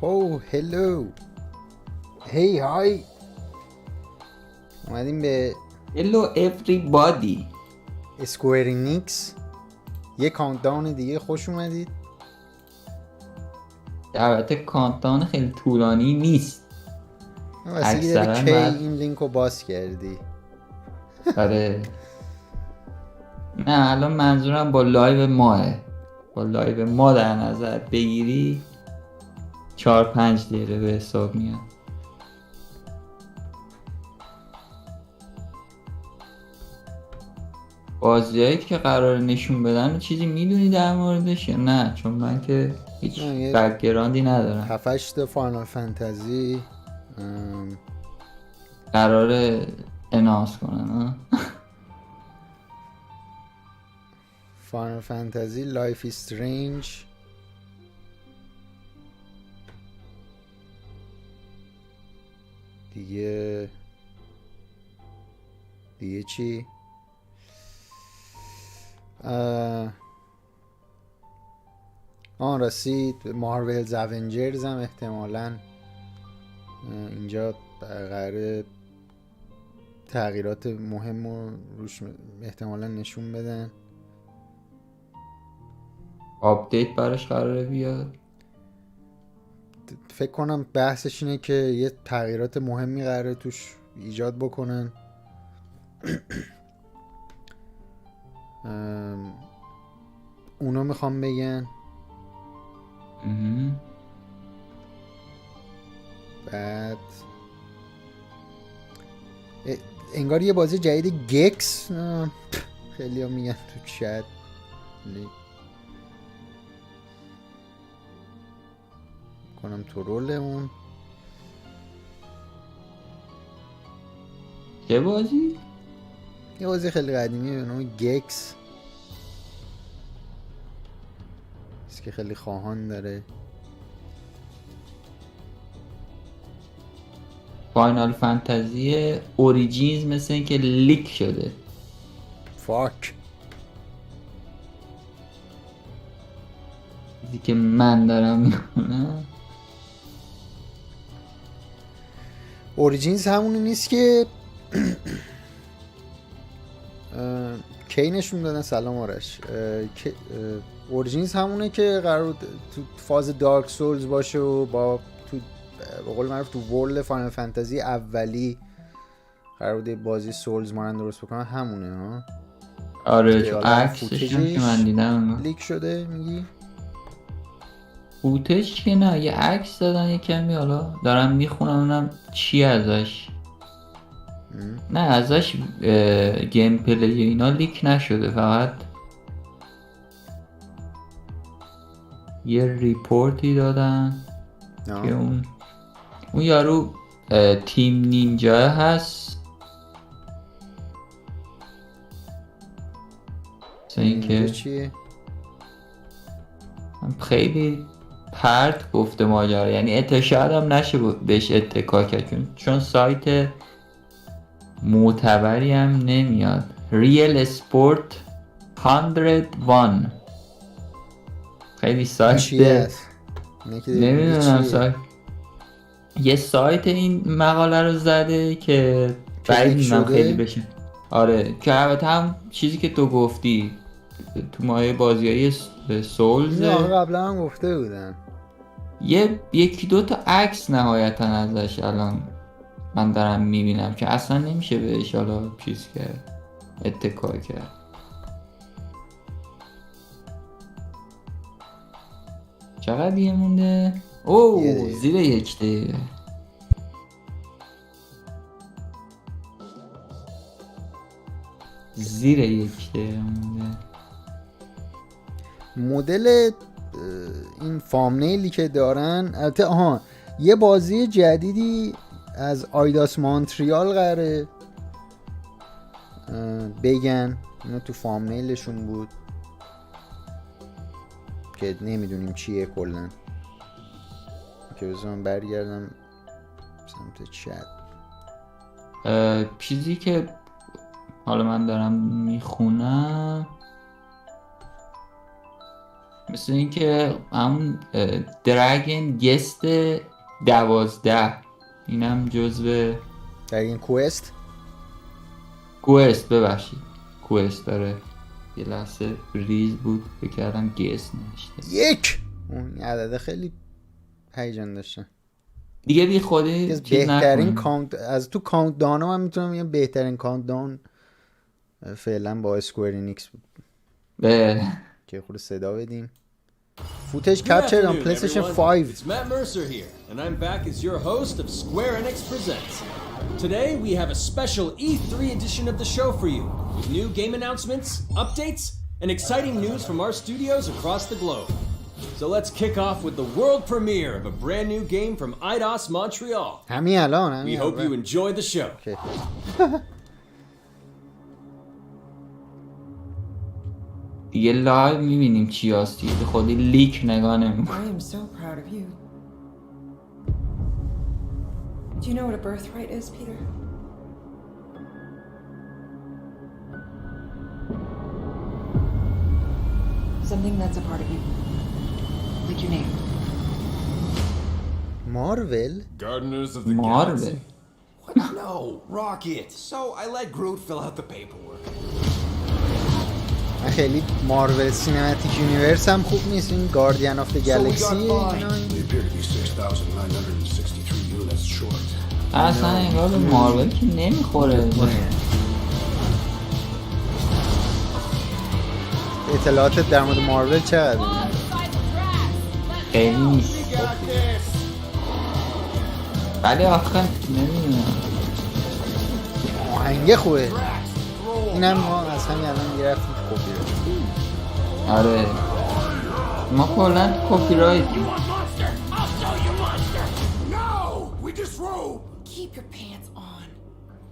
او هلو هی های اومدیم به Hello everybody. اسکوئر انیکس. یه کانتداون دیگه، خوش اومدید. البته کانتان خیلی طولانی نیست. واسه داره اکثرا کی بعد این لینک رو باز کردی؟ آره. نه الان منظورم با لایو ماه. با لایو ما در نظر بگیری 4-5 دقیقه به حساب میاد. بازیایی که قرار نشون بدن چیزی میدونی در موردش یا نه؟ چون من که هیچ نه، یه بک‌گراندی ندارم. 7-8 تا فاینال فانتزی قرار اناس کنن ها؟ فاینال فانتزی لایف استرنج، دیگه چی؟ رسید مارولز اونجرز هم احتمالاً اینجا قراره تغییرات مهم رو روش احتمالاً نشون بدن. آپدیت براش قراره بیاد. فکر کنم بحثش اینه که یه تغییرات مهمی قراره توش ایجاد بکنن. اونو میخوام بگن. بعد انگار یه بازی جدید گکس، خیلی ها میگن تو چت کنم تو رول اون. چه بازی؟ یه بازی خیلی قدیمی به نام گکس است که خیلی خواهان داره. فاینال فانتزی اوریجینز مثل این که لیک شده. فاک. چیزی که من دارم میکنم اوریجینز همونی نیست که کی نشون دادن؟ سلام آرش. اورجینز همونه که قرار تو فاز دارک سولز باشه و با تو به قول معروف تو ورلد فاینال فانتزی اولی قرار بوده بازی سولز مانند درست بکنن، همونه ها. آره که چون حالا عکسش هم که من دیدم لیک شده میگی؟ فوتش که نه، یه عکس دادن یه کمی، حالا دارم میخونم اونم چی ازش. نه ازش گیم پلی اینا لیک نشده، فقط یه ریپورتی دادن که اون یارو تیم نینجا هست. اینجا چیه؟ خیلی پرت گفته ماجرا، یعنی شاید هم نشه بهش اتکا کرد چون سایت معتبری هم نمیاد. ریل اسپورت 101 خیلی سایت نمیدونم سایت. یه سایت این مقاله رو زده که بعید میدونم خیلی بشه. آره که البته هم چیزی که تو گفتی تو مایه بازیای سولز قبلا هم گفته بودن. یکی دو تا عکس نهایتا ازش الان من دارم میبینم که اصلا نمیشه بهش حالا چیز کرد، اتکا کرد. چقدر دیگه مونده؟ اوه زیر 1 دقیقه. زیر 1 دقیقه مونده. مدل این فامنیلی که دارن البته یه بازی جدیدی از آیداس مونتریال قراره بگن، اینا تو فامنیلشون بود که نمیدونیم چیه کلن. که بذارم برگردم سمت چت. چیزی که حالا من دارم میخونم مثل اینکه همون دراگن گست 12 اینم جزو دراگن کوست ببخشید کوست داره. یه لحظه ریز بود بکردم گست نوشته. یک اون عدد خیلی هیجان داشته دیگه. بی خودی بهترین کانت از تو کانت دان ها من میتونم بگم بهترین کانت دان فعلا با اسکوئر انیکس بود. که خود صدا بدیم. Footage captured on PlayStation 5. It's Matt Mercer here, and I'm back as your host of Square Enix Presents. Today we have a special E3 edition of the show for you, with new game announcements, updates, and exciting news from our studios across the globe. So let's kick off with the world premiere of a brand new game from Eidos Montreal. We hope you enjoy the show. Okay. دیگه لایو میبینیم چی هست دیگه. خودی لیک نگاه نمی‌کنم. I am so proud of you. Do you know what a birthright is, Peter? Something that's a part of you. Like your name. Marvel? Gardeners of the Galaxy. What? No, Rocket. So I let Groot fill out the paperwork. خیلی مارول سینماتیک یونیورس هم خوب نیست. این گاردین آف د گالاکسی اصلا انگار به مارول که نمیخوره. اطلاعاتت در مورد مارول چقدر؟ خیلی نیست. ولی آخه نمیدونم آهنگه خوبه. اینم ما از همین الان گرفتیم کپی رایت. آره ما کلا کپی رایت. Keep your pants on.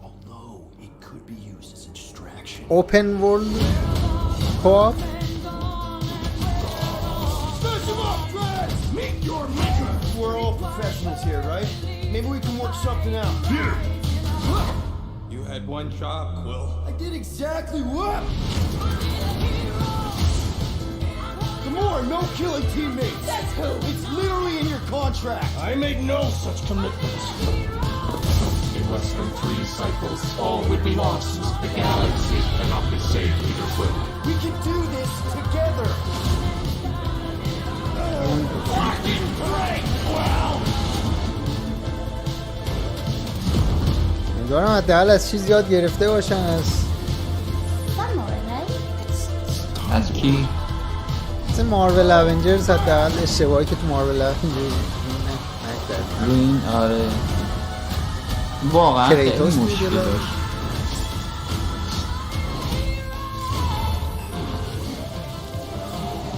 Although it could be used as a distraction. Open world co-op. Meet your maker. We're all professionals here, right? Maybe we can work something out. Here. You had one job, Quill. I did exactly what? Gamora, no killing teammates. That's who. It's literally in your contract. I made no such commitments. In less than 3 cycles, all would be lost. The galaxy cannot be saved, Peter Quill. We can do this together. Fucking great, Quill! امیدوارم حداقل از چیز یاد گرفته باشن. از کی؟ مثل مارول اونجرز حداقل اشتباهی که تو مارول اونجرز رو این آره واقعا خیلی مشکل داشت.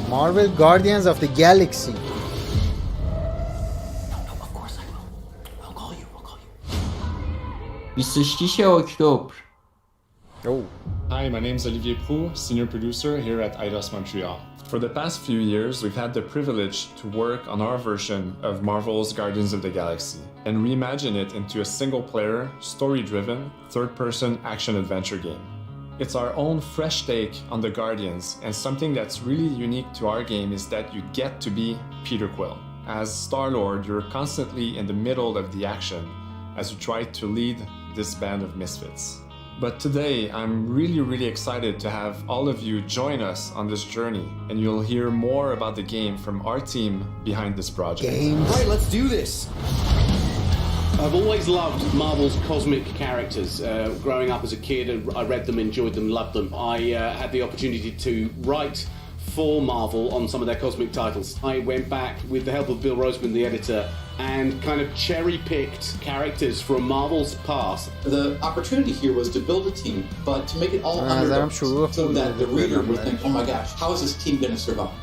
مارول گاردینز آف د گالاکسی. 26 اکتبر. Hi, my name is Olivier Proux, senior producer here at Eidos Montreal. For the past few years, we've had the privilege to work on our version of Marvel's Guardians of the Galaxy and reimagine it into a single-player, story-driven, third-person action-adventure game. It's our own fresh take on the Guardians, and something that's really unique to our game is that you get to be Peter Quill. As Star-Lord, you're constantly in the middle of the action as you try to lead this band of misfits. But today, I'm really excited to have all of you join us on this journey, and you'll hear more about the game from our team behind this project. Right, let's do this. I've always loved Marvel's cosmic characters. Growing up as a kid, I read them, enjoyed them, loved them. I had the opportunity to write for Marvel on some of their cosmic titles. I went back with the help of Bill Roseman, the editor, and kind of cherry-picked characters from Marvel's past. The opportunity here was to build a team, but to make it all underdogs, so that the reader would think, oh my gosh, how is this team going to survive?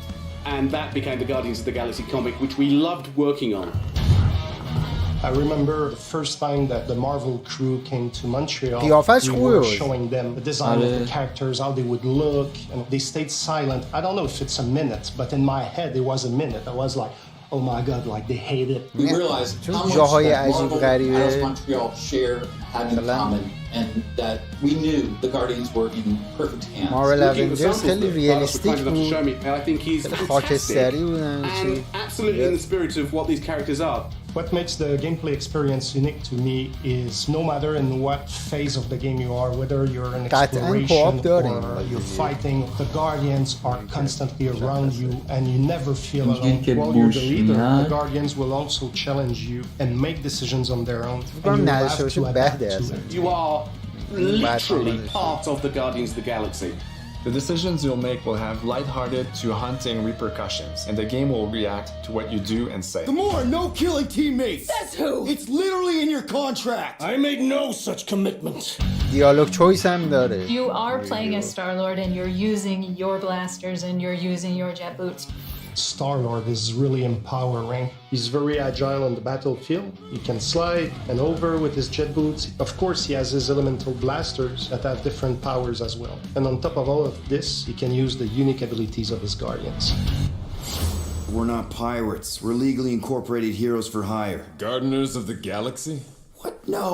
And that became the Guardians of the Galaxy comic, which we loved working on. I remember the first time that the Marvel crew came to Montreal, we were showing them the design of the characters, how they would look, and they stayed silent. I don't know if it's a minute, but in my head it was a minute. I was like, oh my god, like they hate it. We realized how much that Marvel and Eidos Montreal share have in common, and that we knew the Guardians were in perfect hands. Marvel Avengers خیلی ریالیستیک بود. I think he's خاکستری بودن. And absolutely in the spirit of what these characters are. What makes the gameplay experience unique to me is no matter in what phase of the game you are, whether you're in exploration or you're fighting, the Guardians are constantly around you and you never feel alone. While you're the leader, the Guardians will also challenge you and make decisions on their own. And you have to adapt to it. You are literally part of the Guardians of the Galaxy. The decisions you'll make will have lighthearted to haunting repercussions, and the game will react to what you do and say. Gamora, no killing teammates! Says who? It's literally in your contract! I made no such commitment. دیالوگ choice هم داره. You are playing as Star-Lord and you're using your blasters and you're using your jet boots. Star-Lord is really empowering. He's very agile on the battlefield. He can slide and over with his jet boots. Of course, he has his elemental blasters that have different powers as well. And on top of all of this, he can use the unique abilities of his Guardians. We're not pirates. We're legally incorporated heroes for hire. Gardeners of the Galaxy? What? No.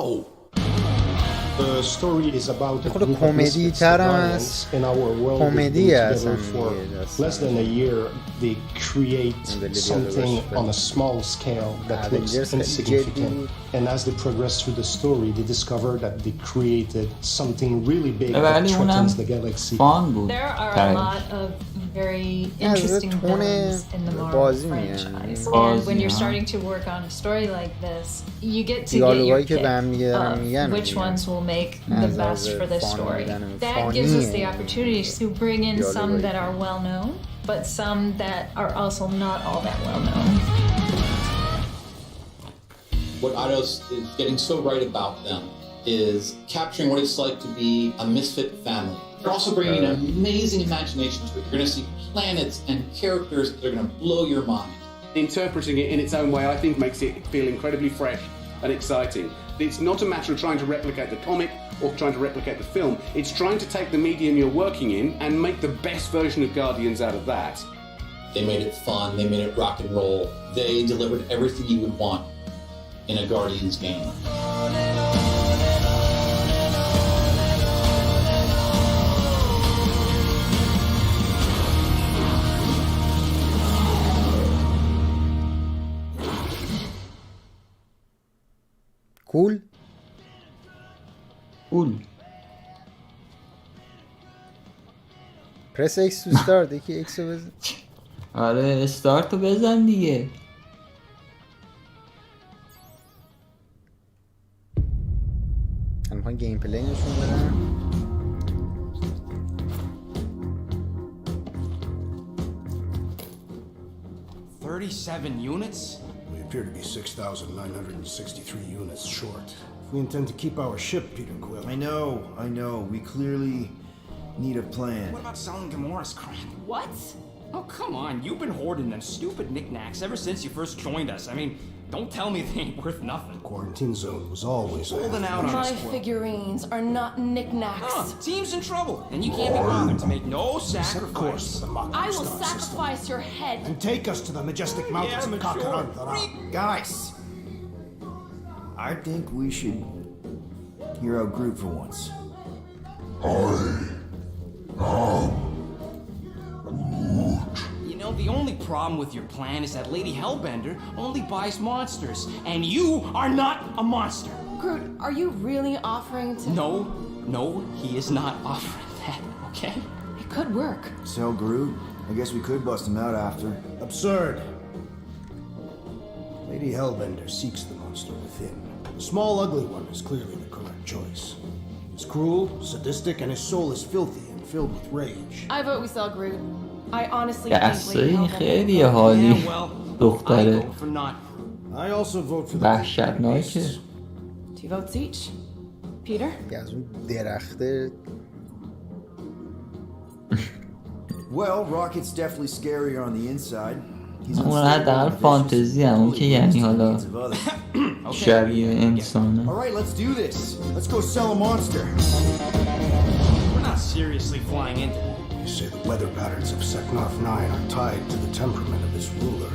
The story is about a group of کمدی misfits in our world. کمدی است. For less than a year, they create something on a small scale that looks insignificant. And as they progress through the story, they discover that they created something really big that threatens the galaxy. There are a lot of very interesting villains in the Marvel franchise. And when you're starting to work on a story like this, you get to get your pick of which ones will make the best for this story. That gives us the opportunity to bring in some that are well known, but some that are also not all that well known. What Eidos is getting so right about them is capturing what it's like to be a misfit family. They're also bringing an amazing imagination to it. You're going to see planets and characters that are going to blow your mind. Interpreting it in its own way, I think, makes it feel incredibly fresh and exciting. It's not a matter of trying to replicate the comic or trying to replicate the film. It's trying to take the medium you're working in and make the best version of Guardians out of that. They made it fun. They made it rock and roll. They delivered everything you would want in a Guardians game. Cool. Press X to start. یکی X رو بزن. آره استارت رو بزن دیگه. میخوان گیم پلی نشون بدن. $37 units? We appear to be 6,963 units short. If we intend to keep our ship, Peter Quill. I know. We clearly need a plan. What about selling Gamora's crap? What? Oh, come on. You've been hoarding them stupid knickknacks ever since you first joined us. I mean, don't tell me they ain't worth nothing. The quarantine zone was always holding out on us. My figurines are not knickknacks. Team's in trouble, and you can't be bothered to make no sacrifice. I will sacrifice your head. And take us to the majestic mountains of Kakarantara. Guys, I think we should hear our group for once. You know, the only problem with your plan is that Lady Hellbender only buys monsters, and you are not a monster. Groot, are you really offering to... No, he is not offering that, okay? It could work. So, Groot, I guess we could bust him out after. Absurd. Lady Hellbender seeks the monster within. The small, ugly one is clearly the correct choice. He's cruel, sadistic, and his soul is filthy and filled with rage. I vote we sell Groot. I honestly این خیلی حالی دختره I also vote for the وحشتناکه. 2 votes each. Peter? از اون درخته. Well, Rocket's definitely scarier on the inside. اون حداقل فانتزی هم اون که یعنی حالا شبیه انسانه. All right, let's do this. Let's go sell a monster. We're not seriously flying into that. You say the weather patterns of Seknarf 9 are tied to the temperament of his ruler.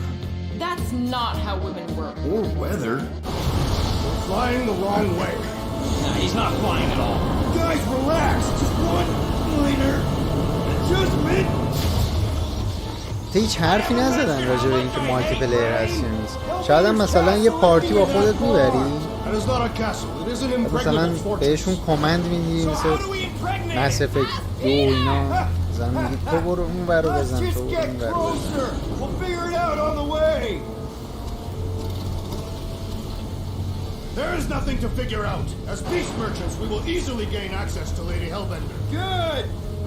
That's not how women work. Or weather. We're flying the wrong way. Nah, he's not flying at all. Guys, relax. Just one minor adjustment. هیچ حرفی نزدن راجع به اینکه مالتی پلیر هست یا نیست. شاید هم مثلا یه پارتی با خودت میبری مثلا بهشون کامند میدی مثل مس افکت 2 اینا مثلا میگی تو برو اون برو بزن تو برو اون برو بزن. There is nothing to figure out. As beast merchants, we will easily gain access to Lady Hellbender. Good!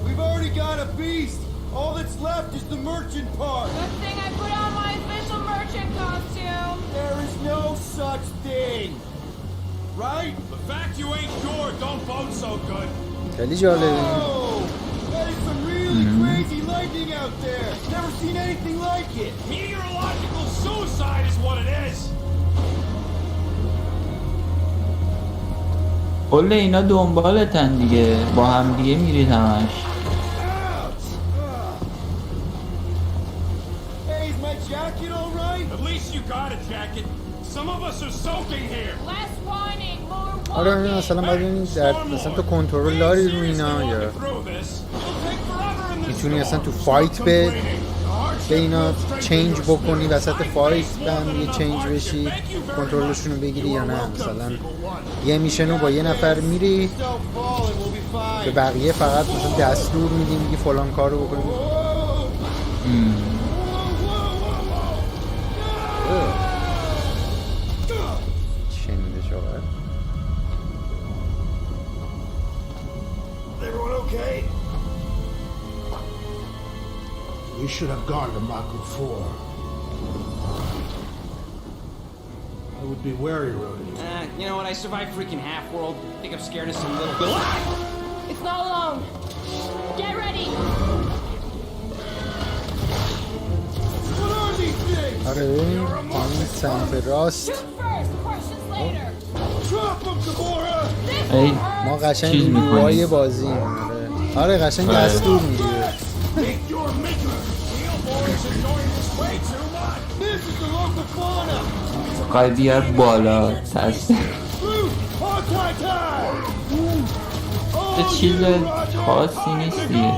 We've already got a beast. All that's left is the merchant part. Good thing I put on my official merchant costume. There is no such thing. Right? The fact you ain't sure don't bode so good. خیلی جالبه. Oh, that is some really crazy lightning out there. Never seen anything like it. Meteorological suicide is what it is. کل اینا دنبالتن دیگه با هم دیگه میرید همش. Hey, is my jacket all right? At least you got a jacket. Some of us are soaking here. Less whining, more walking. آره مثلا باید ببینید در مثلا تو کنترل داری رو اینا یا میتونی اصلا تو فایت به اینا چینج بکنی وسط فایت به هم یه چینج بشی کنترلشون رو بگیری یا نه مثلا یه میشنو با یه نفر میری به بقیه فقط مثلا دستور میدی میگی فلان کار رو بکنی. شنیده شاید Everyone okay? We should have gone to Mako 4. I would be wary, Rhodey. You know what? I survived freaking Half-World. Think I'm scared of some little bit. It's not alone. Get ready. What are these things? آره ببین این سمت راست Shoot first, questions later. Drop them, Gamora! ای ما قشنگ روهای بازی آره قشنگ دستور میگیره. Make your maker. Neil is enjoying this way too much. This is the local fauna! قای بیار بالا ترس چه چیز خاصی نیست دیگه.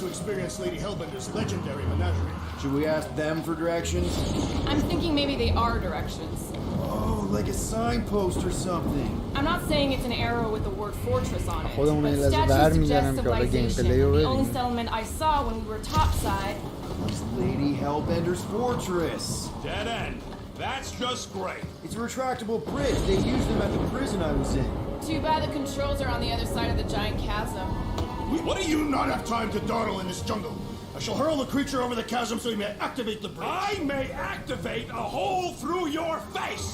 To experience Lady Hellbender's legendary menagerie. Should we ask them for directions? I'm thinking maybe they are directions. Oh, like a signpost or something. I'm not saying it's an arrow with the word fortress on it, خودمون but لازم statues برمیگردم suggest که حالا گیم civilization. پلی رو The only ببینیم. settlement I saw when we were topside. It's Lady Hellbender's fortress. Dead end. That's just great. It's a retractable bridge. They used them at the prison I was in. Too bad the controls are on the other side of the giant chasm. What do you not have time to dawdle in this jungle? I shall hurl the creature over the chasm so he may activate the bridge. I may activate a hole through your face.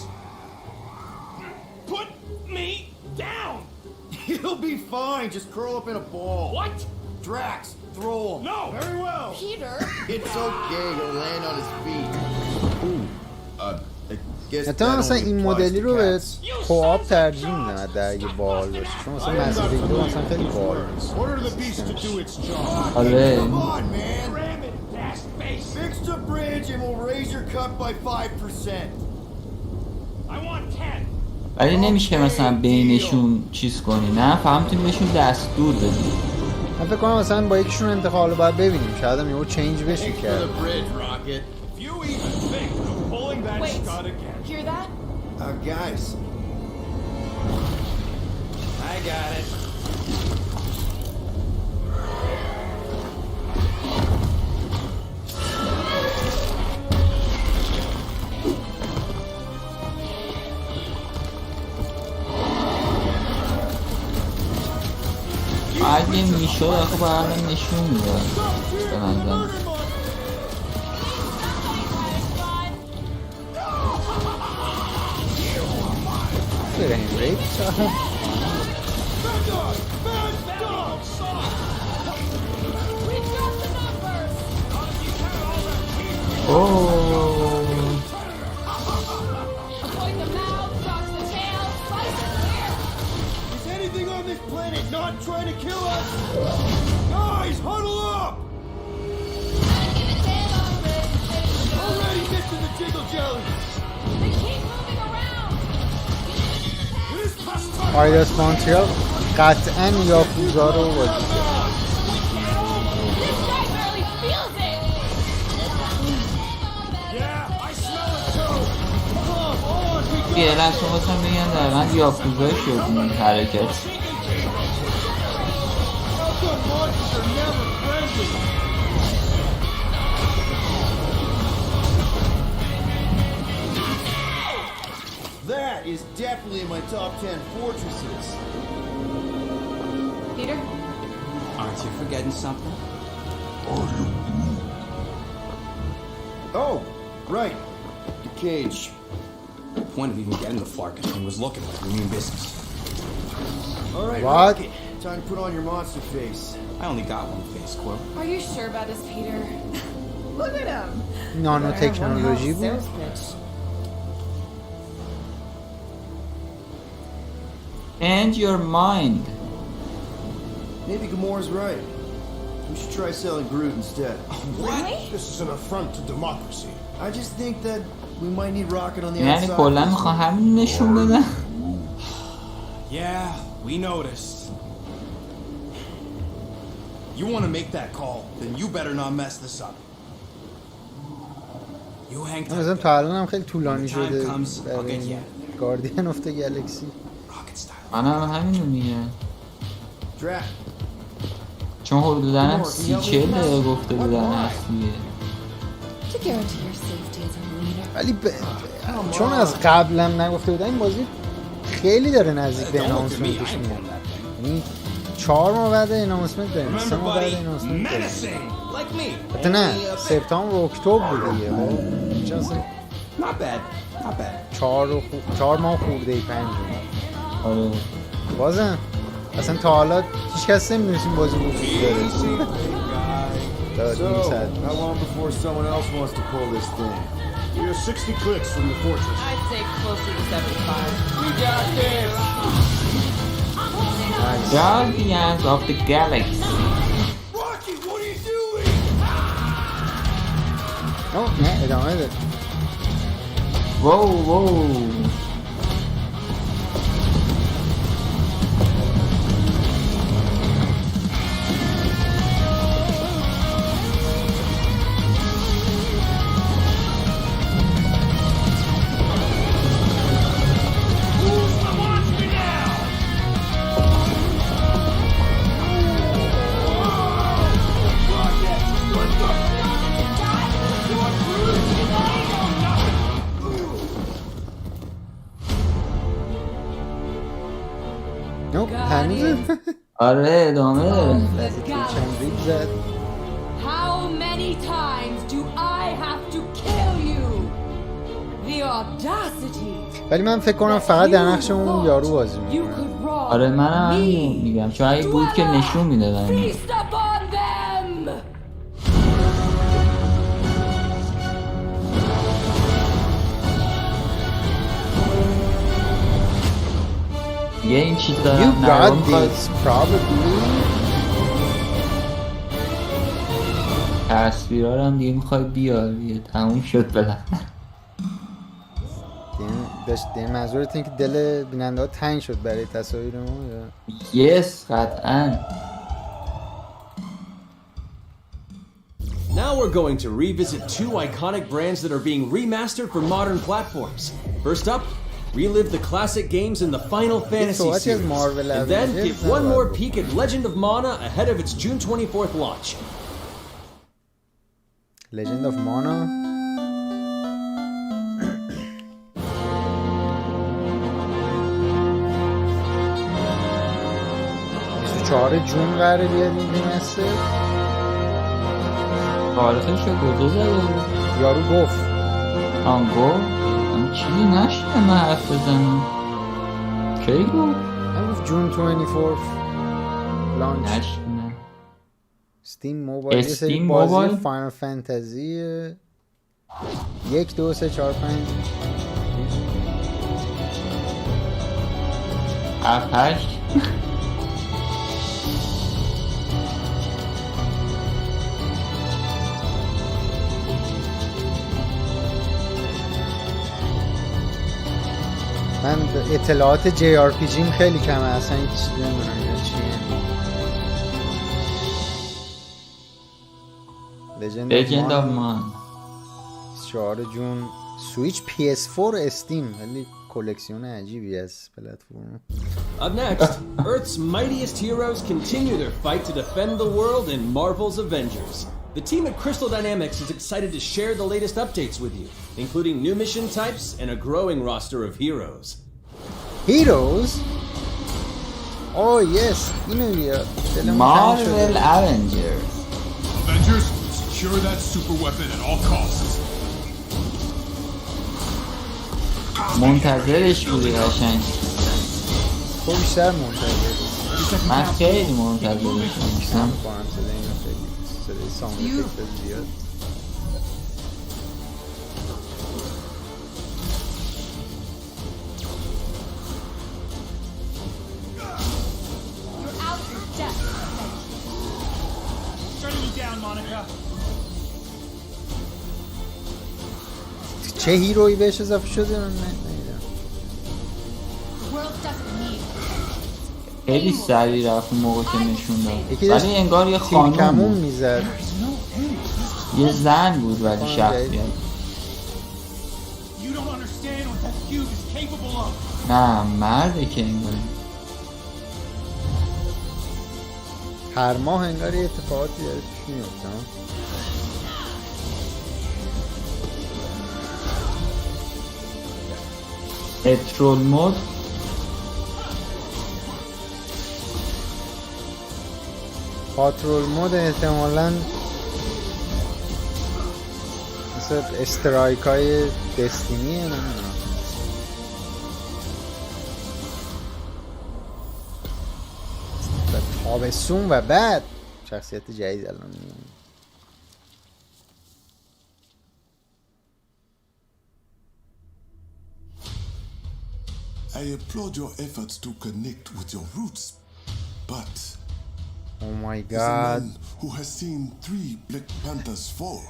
Put me down. You'll be fine. Just curl up in a ball. What? Drax, throw him. No. Very well. Peter. It's okay. He'll land on his feet. Ooh. حتی مثلا این مدلی رو به کوآپ ترجیح میدم در اگه بال باشه چون مثلا مسیری رو مثلا خیلی بال آره Fix the bridge and we'll raise your cut by 5%. I want 10. ولی نمیشه مثلا بینشون چیز کنی نه فهم میتونی بهشون دستور بدی. من فکر کنم مثلا با یکیشون انتقال رو باید ببینیم شاید هم یهو چینج بشه کرد. Wait, hear that? Guys. I got it. اگه میشد آخه با الان نشون میداد به نظرم. Getting raped. Oh. Is anything on this planet not trying to kill us? Guys, huddle up! Already missing the jiggle jelly! They keep moving around! آیداس مونترال قطعا یاکوزا رو بازی کرد. یه لحظه خواستم بگم دقیقا یاکوزا شد این حرکت. That is definitely in my top 10 fortresses. Peter? Aren't you forgetting something? Oh, right. The cage. The point of even getting the Flarkin thing was looking like we mean business. All right, What? Rocket. Time to put on your monster face. I only got one face, Quill. Are you sure about this, Peter? Look at him. نانو تکنولوژی بود. Change your mind. Maybe Gamora's right. We should try selling Groot instead. Really? This is an affront to democracy. I just think that we might need Rocket on the یعنی outside. کلا میخوام همین نشون بدم. Yeah, we noticed. You want to make that call, then you better not mess this up. You hang tight. مثلا تا الان هم خیلی طولانی شده I'll get you. گاردین آف گالکسی. منم همینو میگم. Drac. چون حدوداً هم 30-40 دقیقه گفته بودن اصلیه. To guarantee your safety as a leader. ولی چون از قبلم نگفته بودن این بازی خیلی داره نزدیک به اناونسمنتش میاد. یعنی 4 ماه بعد اناونسمنت داریم، 3 ماه بعد اناونسمنت داریم. حتی نه سپتامبر و اکتبر بود دیگه. Not bad. 4 ماه خورده ای 5 ماه. آره. بازم اصلا تا حالا هیچ کس نمیدونست این بازی وجود داره. So, how long before someone else wants to pull this thing? You're 60 clicks from the fortress. I'd say closer to 75. We got this! Guardians of the Galaxy. Rocky, what are you doing? نه ادامه ده. Whoa. آره ادامه داره. How many times do I have to kill you? The audacity. ولی من فکر کنم فقط در نقش اون یارو بازی میکنه. آره منم همین میگم چون اگه بود که نشون میدادن. یه این چیز دارم نرم تصویرها هم دیگه میخوای بیاری تموم شد بلند دیگه منظورت این که دل بیننده ها تنگ شد برای تصاویر ما یا؟ یس قطعا. Now we're going to revisit 2 iconic brands that are being remastered for modern platforms. First up, relive the classic games in the Final Fantasy series, and then give one more peek at Legend of Mana ahead of its June 24th launch. Legend of Mana. جون قراره بیاد این ریمستر. تاریخش رو کجا زده بود؟ یارو گفت من چیزی نشنه من حرف بزنم. کی گفت؟ من گفت جون 24 لانچ. نشنه ستیم موبایل. یه سری بازی فاینال فانتزی 1 2 3 4 5 7 8 اطلاعات JRPG'م خیلی کمه، اصلا هیچ چیزی نمیدونم چیه. Legend of Man 24 جون سویچ PS4 استیم، ولی کلکسیون عجیبی از پلتفرم. Up next, Earth's mightiest heroes continue their fight to defend the world in Marvel's Avengers. The team at Crystal Dynamics is excited to share the latest updates with you, including new mission types and a growing roster of heroes. Heroes? Oh yes, Marvel Avengers. Avengers, secure that super weapon at all costs. منتظرش بودی قشنگ. تو بیشتر منتظر. من خیلی منتظرش بودم. صدای ساوند افکت زیاد. چه هیرویی بهش اضافه شده؟ من ندیدم. خیلی سریع رفت اون موقع که نشون داد، ولی انگار یه خانوم میزد، یه زن بود ولی شخصیت. نه مرده که انگار هر ماه انگار یه اتفاقاتی داره پیش میفته. پترول مود پاترول مود احتمالاً مثل استرایک های دستینیه، نمیدونم. و تابستون و بعد شخصیت جدید الان میاد. I applaud your efforts to connect with your roots, but oh my God, as a man who has seen 3 Black Panthers fall,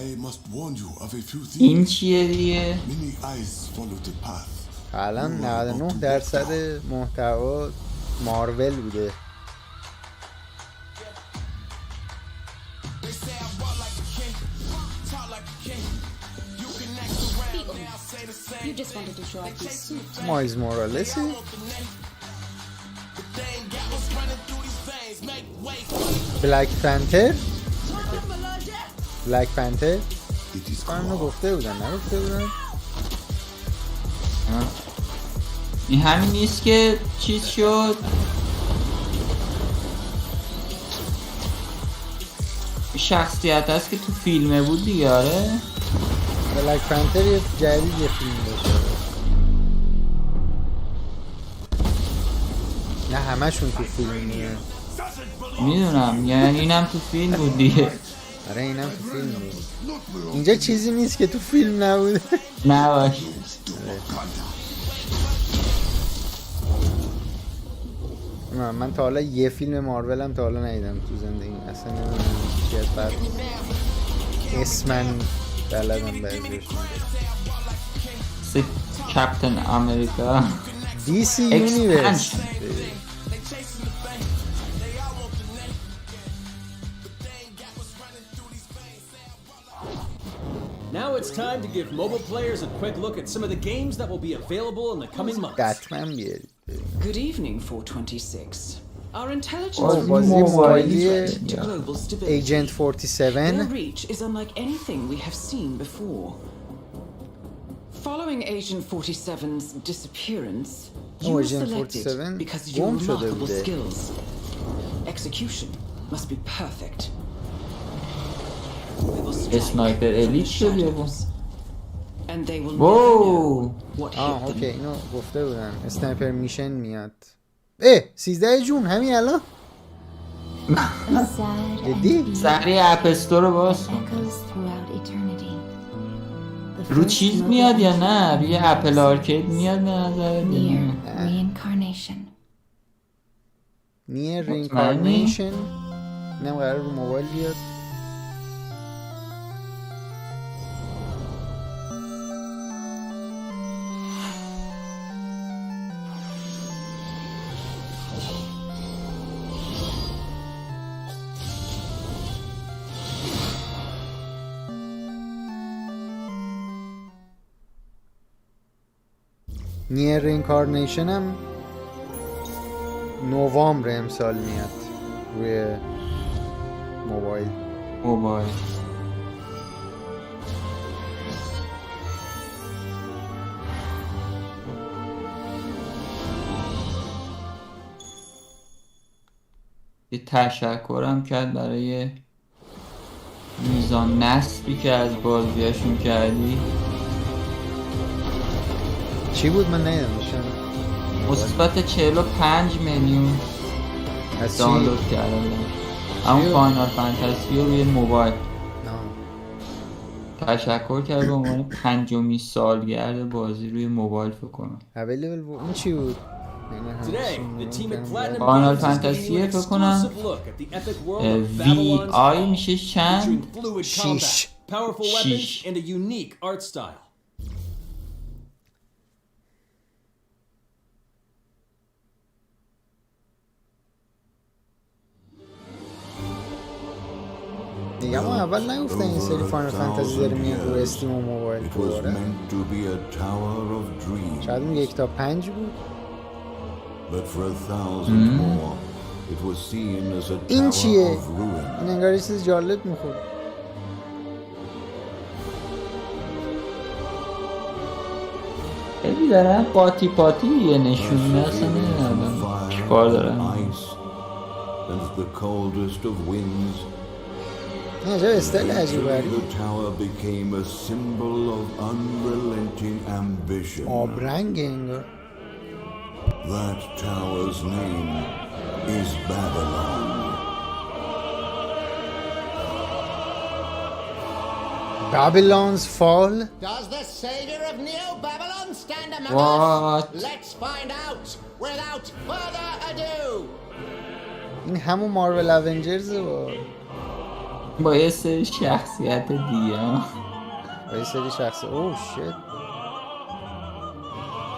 I must warn you of a few things. این چیه دیگه؟ Many eyes follow the path. الان 99% محتوا مارول بوده. You just wanted to show off your suit. Miles Morales. Black Panther. Black Panther. اینو گفته بودن نگفته بودن؟ این همین نیست که چیز شد. شخصیت هست که تو فیلمه بود دیگه. آره بلک پنتر یه جدید یه فیلم باشه. نه همشون تو فیلمیه. میدونم، یعنی اینم تو فیلم بود دیگه. آره اینم تو فیلم بود. اینجا چیزی نیست که تو فیلم نبوده. نباش. من تا حالا یه فیلم مارول هم تا حالا ندیدم تو زندگی. اصلا نمیدونم چی از بعد اسمن بلدم بعضیش. کپتن امریکا DC یونیورس. Now it's time to give mobile players a quick look at some of the games that will be available in the coming months. Good evening, 426. Our intelligence بازی موبایلی Agent 47. Their reach is unlike anything we have seen before. Following Agent 47's disappearance, you were selected because of your remarkable skills. Execution must be perfect. اسنایپر الیت شد یا بود؟ And they will never know what hit them. اوکی اینو گفته بودن. اسنایپر میشن میاد. 13 جون همین الان. جدی؟ سریع اپ استور رو باز کن. رو چیز میاد یا نه؟ روی اپل آرکید میاد به نظرت؟ نیر رینکارنیشن اینم قرار رو موبایل بیاد. نیر رینکارنیشن هم نوامبر امسال میاد روی موبایل. یه تشکرم کرد برای میزان نصبی که از بازیاشون کردی. چی بود من ندیدمشم؟ مثبت 45 میلیون دانلود کردم. اما فاینال فانتزی رو روی موبایل. تشکر کرد به عنوان 5مین سالگرد بازی روی موبایل فکر کنم. اویلیبل بود. این چی بود؟ فاینال فانتزی فکر کنم وی آی میشه چند؟ 6. دیگه ما اول نگفتن این سری فاینال فانتزی داره میاد رو استیم و موبایل دوباره. شاید اون 1 تا 5 بود. این چیه؟ این انگار یه چیز جالب میخورد. خیلی دارن پاتی یه نشون میده، اصلا نمیدونم چیکار دارن. نه عجب استایل عجیبه. آبرنگ انگار. That tower's name is Babylon. Babylon's fall? Does the savior of Neo Babylon stand among us? Let's find out without further ado. این همون مارول اونجرز با یه سری شخصیت دیگه. با یه سری شخصیت. اوه شیت.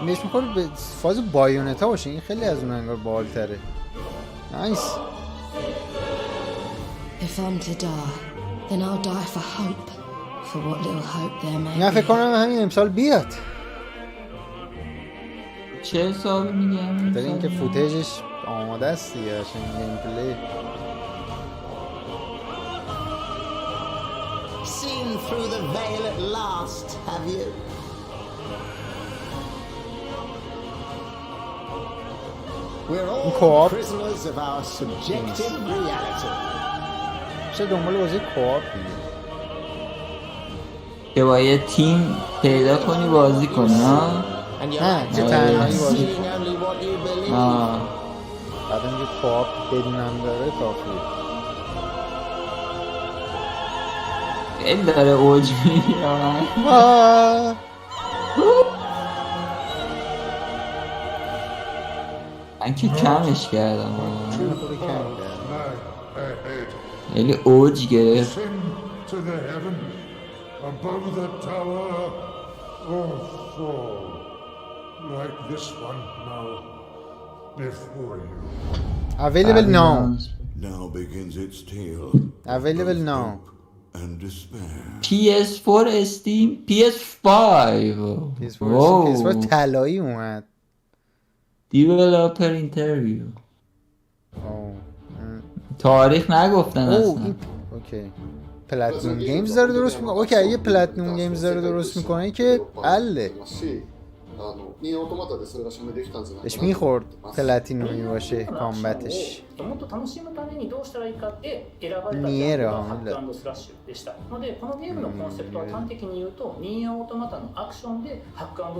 میش میخوره به فاز بایونتا باشه. این خیلی از اون انگار بالتره. نایس. If I'm to die, then I'll die for hope. For what little hope there may be. نه فکر کنم همین امسال بیاد. چه حسابی میگم؟ داره اینکه فوتیجش آماده است دیگه عشان گیم پلی. Seen through the veil at last, have you? We're all prisoners of our subjective reality. چه دنبال بازی کوآپ دیگه. که با یه تیم پیدا کنی بازی کنی ها؟ نه چه تنهایی بازی کنی. بعد اینکه کوآپ بدونم داره کافیه. خیلی داره اوج میگیره. من که کمش کردم. خیلی اوج گرفت. Available now. Now begins its tale. Available now. And despair. PS4 Steam PS5. PS4 طلایی اومد. Developer interview. تاریخ نگفتن اصلا. اوکی. پلاتینوم گیمز داره درست میکنه. اوکی یه پلاتینوم گیمز داره درست میکنه که حله. بهش میخورد پلاتینومی باشه کامبتش. نیره حامله.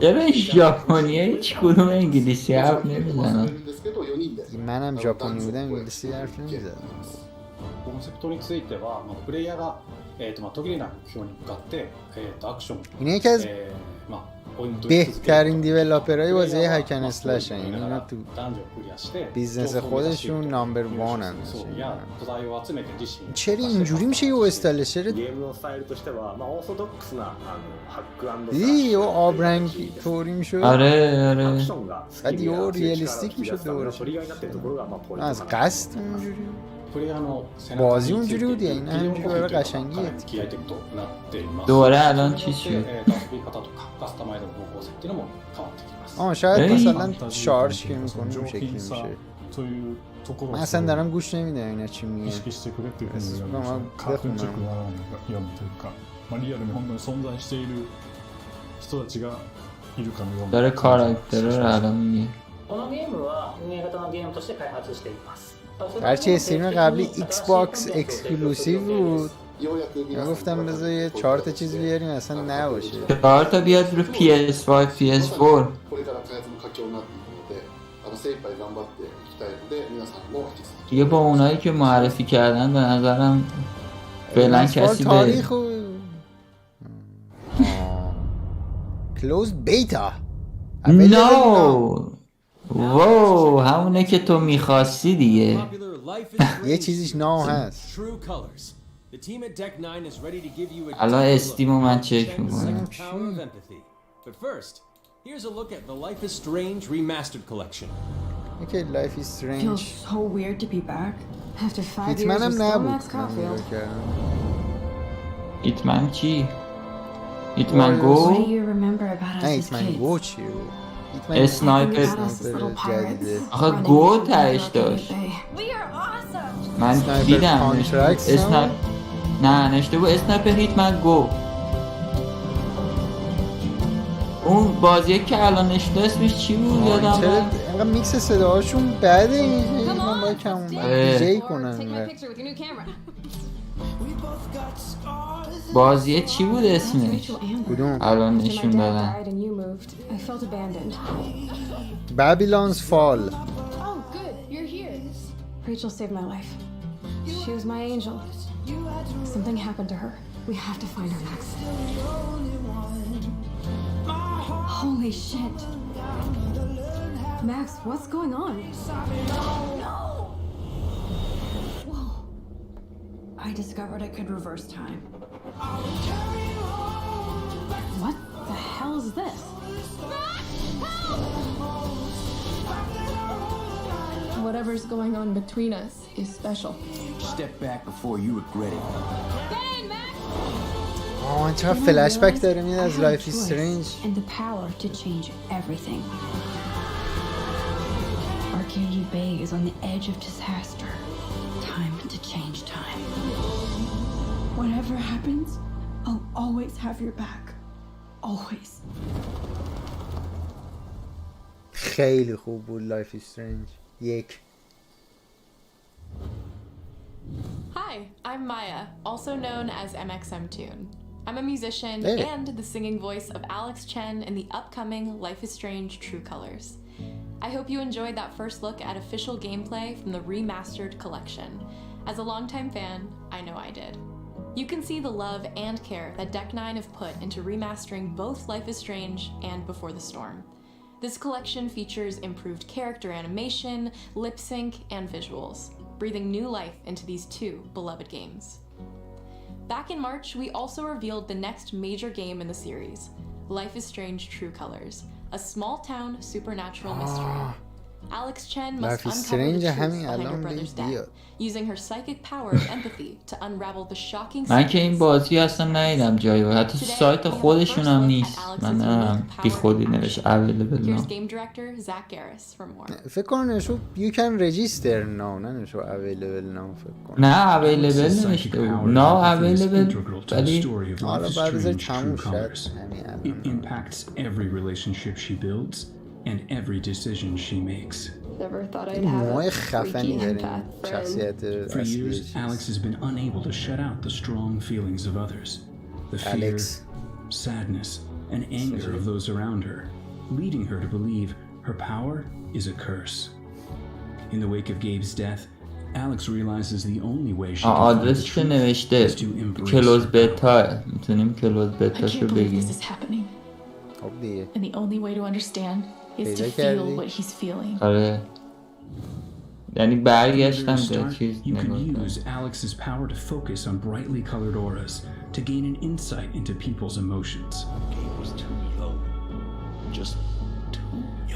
یه ژاپنیه هیچ کدوم انگلیسی حرف نمیزنن. منم ژاپنی بودم انگلیسی حرف نمیزنم. コンセプトについては、プレイヤーが途切れない目標に向かって、アクション、اینه یکی از بهترین دیولپرهای بازی هکن اسلش هن. اینا تو بیزنس خودشون نامبر وان هن. چرا اینجوری میشه یه استایلش؟ چرا دیدی و آبرنگ طوری میشه؟ آره بعد یه ریالیستیک میشه دوباره. از قصد اینجوری بازی اونجوری بود یعنی همینجوری برای قشنگیه. دوره الان چی شد؟ شاید مثلا شارژ که میکنه اون شکلی میشه. من اصلا دارم گوش نمیدم اینا چی میگه. داره کاراکتر رو الان میگه. هرچی استریم قبلی ایکس باکس اکسکلوسیو بود. من گفتم بذار یه 4 تا چیز بیاریم اصلا نباشه. 4 تا بیاد رو PS5 PS4. دیگه با اونایی که معرفی کردن به نظرم فعلا کسی به کلوزد بیتا نو واو همونه که تو میخواستی دیگه. یه چیزیش ناو هست. الان استیمو من چک میکنم. Here's a look at the Life is Strange Remastered Collection. Okay, Life is Strange. Feels so weird to be back after 5 years Hitman of still Max Caulfield. Hitman چی؟ Hitman Go? What do you remember about us as Hitman kids? Go چی؟ اسنایپر. آخه گو تهش داشت. من دیدم اسنایپر. نه نشته بود اسنایپر هیتمن گو. اون بازیه که الان نشده اسمش چی بود یادم رفت. اینقدر میکس صداهاشون بده اینجا من باید کمون دیجی کنم. بازیه چی بود اسمش؟ کدوم؟ الان نشون دادن. Babylon's Fall. Oh, good. You're here. Rachel saved my life. She was my angel. Something happened to her. We have to find her next. Holy shit. Max, what's going on? No! Whoa. I discovered I could reverse time. What the hell is this? Whatever's going on between us is special. Step back before you regret it. من چقدر فلش بک داره میاد از Life is Strange. And the power to change everything. Arcadia Bay is on the edge of disaster. Time to change time. Whatever happens, I'll always have your back. Always. خیلی خوب بود Life is Strange. یک. Hi, I'm Maya, also known as MXMTune. I'm a musician and the singing voice of Alex Chen in the upcoming Life is Strange True Colors. I hope you enjoyed that first look at official gameplay from the remastered collection. As a longtime fan, I know I did. You can see the love and care that Deck 9 have put into remastering both Life is Strange and Before the Storm. This collection features improved character animation, lip sync, and visuals, breathing new life into these two beloved games. Back in March, we also revealed the next major game in the series, Life is Strange True Colors, a small-town supernatural mystery. Alex Chen must uncover the truth behind her brother's death, using her psychic power of empathy to unravel the shocking من که این بازی اصلا ندیدم جایی و حتی سایت خودشون هم نیست. من بی خودی نوشت available now. فکر کنم نشو you can register now نه نشو available now فکر کنم. نه available نوشته بود. now available ولی آره بعد از تموم شد. It impacts every relationship she builds and every decision she makes. Never thought I'd have a freaky empath friend. For years, Alex has been unable to shut out the strong feelings of others. The fear, sadness, and anger of those around her, leading her to believe her power is a curse. In the wake of Gabe's death, Alex realizes the only way she can find the truth is to embrace کلوز بتا میتونیم کلوز بتاشو بگیم. And the only way to understand is to feel what he's feeling. آره. یعنی برگشتم به چیز You can use Alex's power to focus on brightly colored auras to gain an insight into people's emotions. Gabe was too low. Just too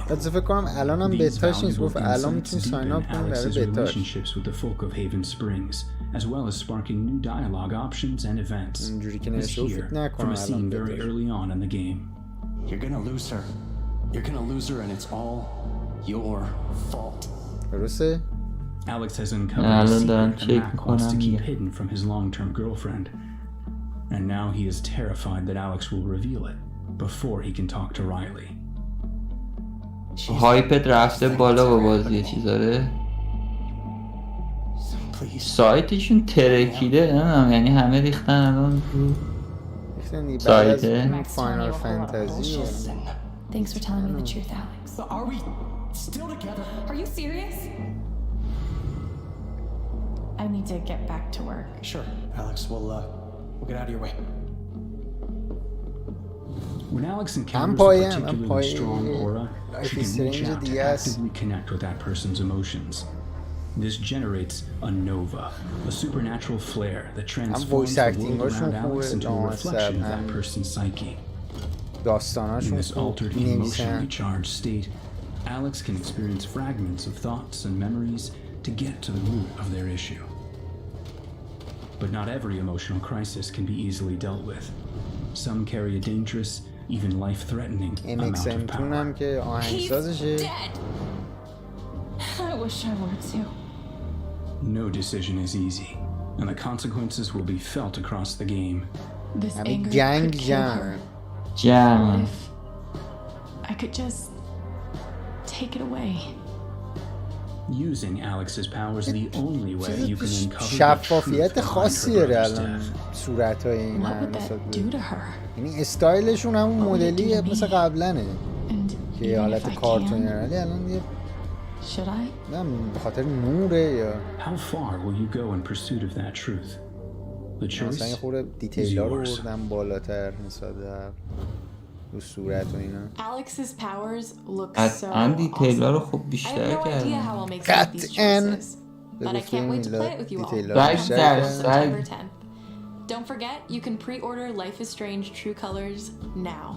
حتی فکر کنم الان هم بتاش نیست، گفت الان میتونی ساین اپ کنی برای بتاش. as well as sparking new dialogue options and events. As here, from a scene very early on in the game. You're gonna lose her. You're gonna lose her and it's all your fault. Alex has uncovered a secret that Mac wants to keep hidden from his long-term girlfriend. And now he is terrified that Alex will reveal it before he can talk to Riley. هایپت رفته بالا با بازی چیزاره. سایتشون ترکیده نمیدونم، یعنی همه ریختن الان رو سایت فاینال فانتزی. Thanks for telling me the truth, Alex. But are we still together? Are you serious? I need to get back to work. Sure, Alex. We'll get out of your way. When Alex encounters a particularly strong aura, she can reach out to actively connect with that person's emotions. This generates a nova, a supernatural flare that transforms the world around Alex into a reflection of that person's psyche. In this altered, emotionally charged state, Alex can experience fragments of thoughts and memories to get to the root of their issue. But not every emotional crisis can be easily dealt with. Some carry a dangerous, even life-threatening amount of power. He's dead! I wish I were too. No decision is easy, and the consequences will be felt across the game. This anger could kill her. What if I could just take it away? Using Alex's powers the only way you can uncover شفافیت خاصی داره الان صورت‌های این یعنی استایلشون همون مدلی مثل قبلنه که حالت کارتونی ولی الان یه نه به خاطر نوره یا How far will you go in pursuit of that truth? The choice مثلا یه خورده دیتیل‌ها رو بردم بالاتر نسبت به رو صورت و اینا. Alex's powers look so awesome. دیتیل‌ها رو خوب بیشتر کردن. قطعاً But I can't wait to play it with you all. Don't forget, you can pre-order Life is Strange True Colors now.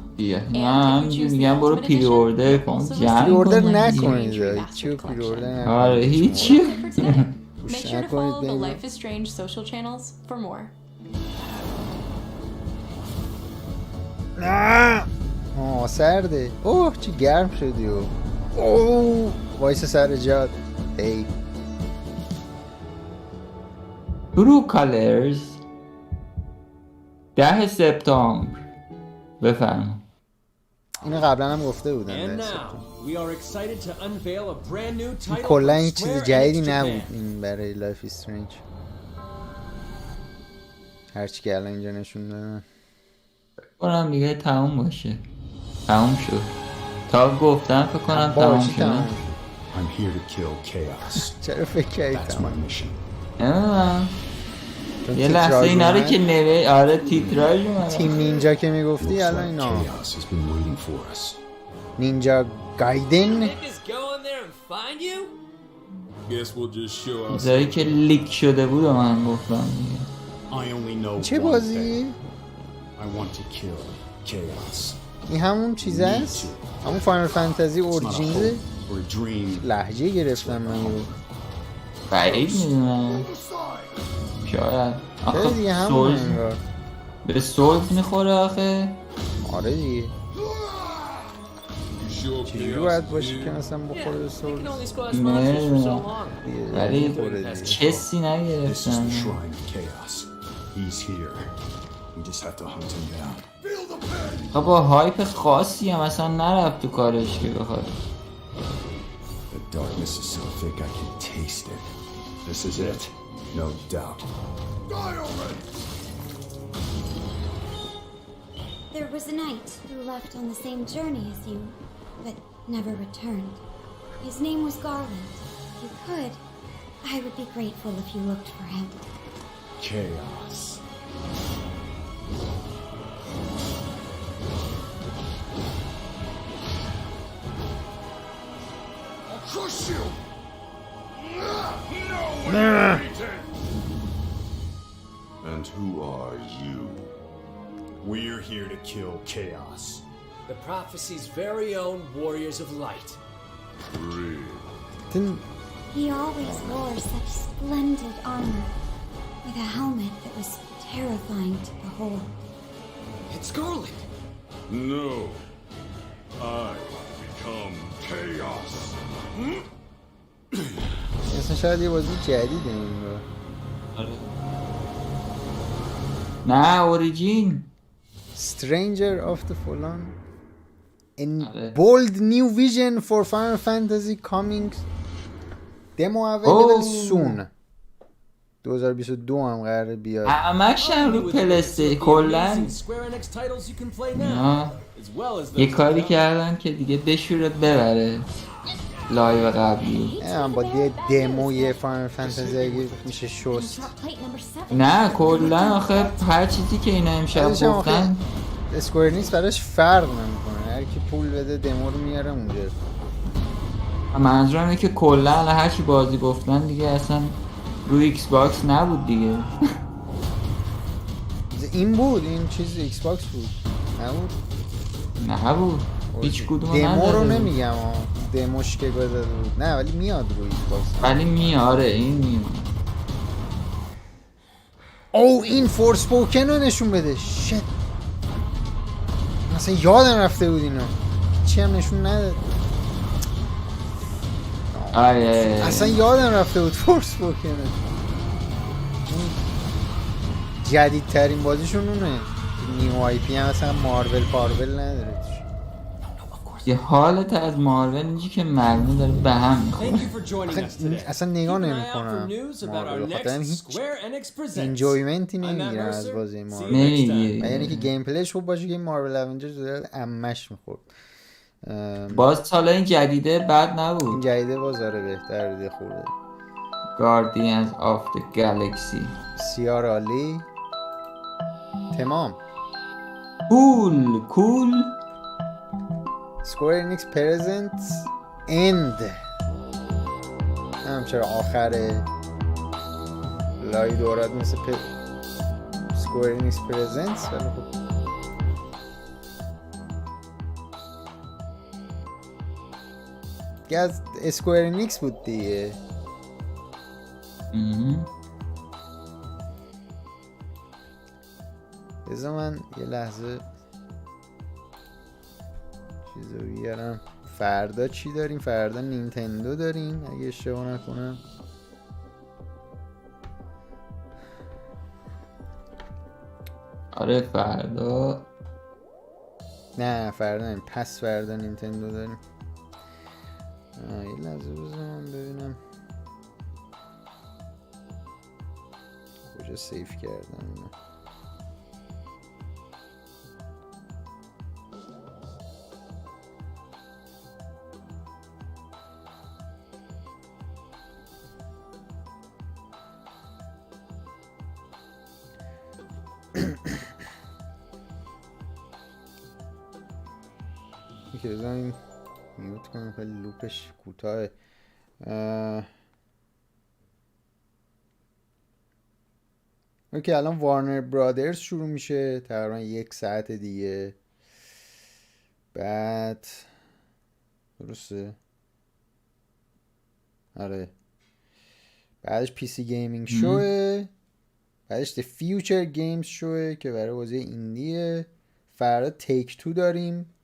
من میگم برو پری اوردر کن. پری اوردر نکنید. چیو پری اوردر نکنید. آره هیچی. Make sure to follow the Life is Strange social channels for more. سرده. اوه چی گرم شدی و اوه وایس سر جاد. ای True Colors 10 سپتامبر بفرم. اینو قبلا هم گفته بودن. کلا این چیز جدیدی نبود این برای لایف استرنج. هرچی که الان اینجا نشون دادن کنم دیگه تموم باشه. تموم شد. تا گفتم فکر کنم تموم شد. I'm here to kill chaos. چرا فکر کردی تموم؟ یه لحظه اینا رو که نوه آره تیتراژ اومد. تیم نینجا که میگفتی الان اینا نینجا گایدن چیزایی که لیک شده بود و من گفتم دیگه. چه بازی؟ این همون چیز هست؟ همون فاینال فانتزی اورجینزه؟ لحجه گرفتم من رو بعید میدونم شاید آخه دیگه همون انگار به سولز میخوره آخه. آره دیگه چیزی باید باشی که مثلا بخوره به سولز نه ولی کسی نگرفتن. خب با هایپ خاصی هم اصلا نرفت تو کارش که بخواد. No doubt. Die already! There was a knight who left on the same journey as you, but never returned. His name was Garland. If you could, I would be grateful if you looked for him. Chaos. I'll crush you! And who are you? We're here to kill chaos. The prophecy's very own warriors of light. He always wore such splendid armor, with a helmet that was terrifying to behold. It's Garland! No. I become chaos. اصلا شاید یه بازی جدیده این رو. نه اوریجین. Stranger of the Fallen. In bold new vision for Final Fantasy coming. Demo available soon. 2022 هم قراره بیاد. همش هم رو پلسته کلن. یه کاری کردن که دیگه بشوره ببره لایو قبلی. با یه دموی فاینال فانتزی اگه میشه شست. نه کلن آخه هر چیزی که اینا امشب گفتن اسکوئر نیست براش فرق نمیکنه. هر کی پول بده دمو رو میاره اونجا. منظورم اینه که کلن هر چی بازی گفتن دیگه اصلا روی ایکس باکس نبود دیگه. این بود این چیز ایکس باکس بود نبود هیچ کدوم دمو رو نمیگم دموش که گذاشته بود نه ولی میاد روی ایکس باکس ولی میاره این میاد. او این فورس پوکن رو نشون بده شت مثلا یادم رفته بود اینو چی هم نشون نداد اصلا یادم رفته بود فورس پوکنه جدیدترین بازیشون اونه نیو آی پی هم مثلا مارول نداره یه حالت از مارول اینجی که مجموع داره به هم میخوره اصلا نگاه نمیکنم مارول بخاطر هیچ انجویمنتی نمیگیرم از بازی مارول یعنی که گیم پلیش خوب باشه که مارول اونجرز داره امش میخورد باز حالا این جدیده بد نبود این جدیده بازاره بهتر دیده خورده Guardians of the Galaxy بسیار عالی تمام cool Square Enix Presents End چرا آخره لای دورات مثل Square Enix Presents ولی خب دیگه از اسکوئر انیکس بود دیگه بذار من یه لحظه چیزو بیارم فردا چی داریم؟ فردا نینتندو داریم اگه اشتباه نکنم آره فردا نه فردا نیم پس فردا نینتندو داریم یه لحظه بزنم ببینم کجا سیف کردم اینو که بزنیم میوت کنم خیلی لوپش کوتاه اوکی الان وارنر برادرز شروع میشه تقریبا 1 ساعت دیگه بعد درسته آره بعدش پی سی گیمینگ شوه بعدش The Future Games شوه که برای بازی ایندیه فردا تیک تو داریم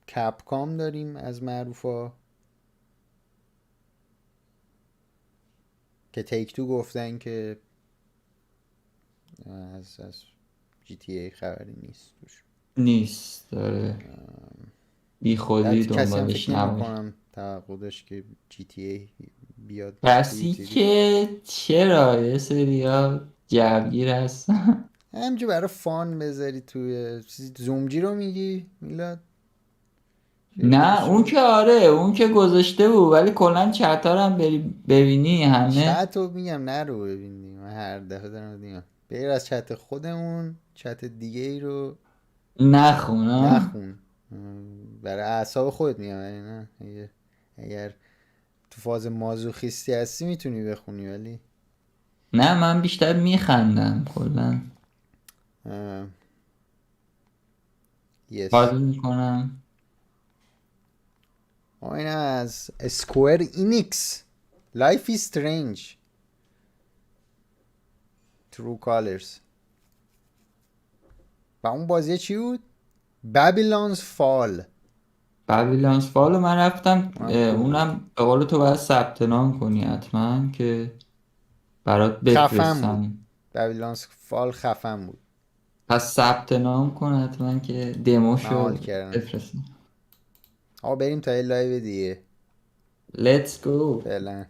کپکام داریم از معروفا که تیک تو گفتن که از جی تی ای خبری نیست داره بی خودی دنبالش نمیکنم توقع داشت که جی تی ای بیاد کسی که چرا یه سریا جوگیر هستن همینجور برای فان بذاری توی زومجی رو میگی میلاد نه اون که آره اون که گذاشته بود ولی کلا چتا رو هم ببینی همه چت رو میگم نرو ببینی من هر دفعه دارم میگم بغیر از چت خودمون چت دیگه ای رو نخون برای اعصاب خودت میگم نه اگر تو فاز مازوخیستی هستی میتونی بخونی ولی نه من بیشتر میخندم کلا بازی میکنم. این از اسکوئر اینیکس Life is Strange True Colors. و اون بازی چی بود؟ Babylon's Fall. Babylon's Fall رو من رفتم اونم به قول تو باید ثبت نام کنی حتما که برات بفرستم. Babylon's Fall خفن بود. پس ثبت نام کن حتما که دموشو بفرستم. آقا بریم تا یه لایو دیگه. Let's go. فعلا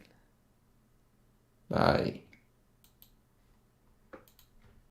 بای.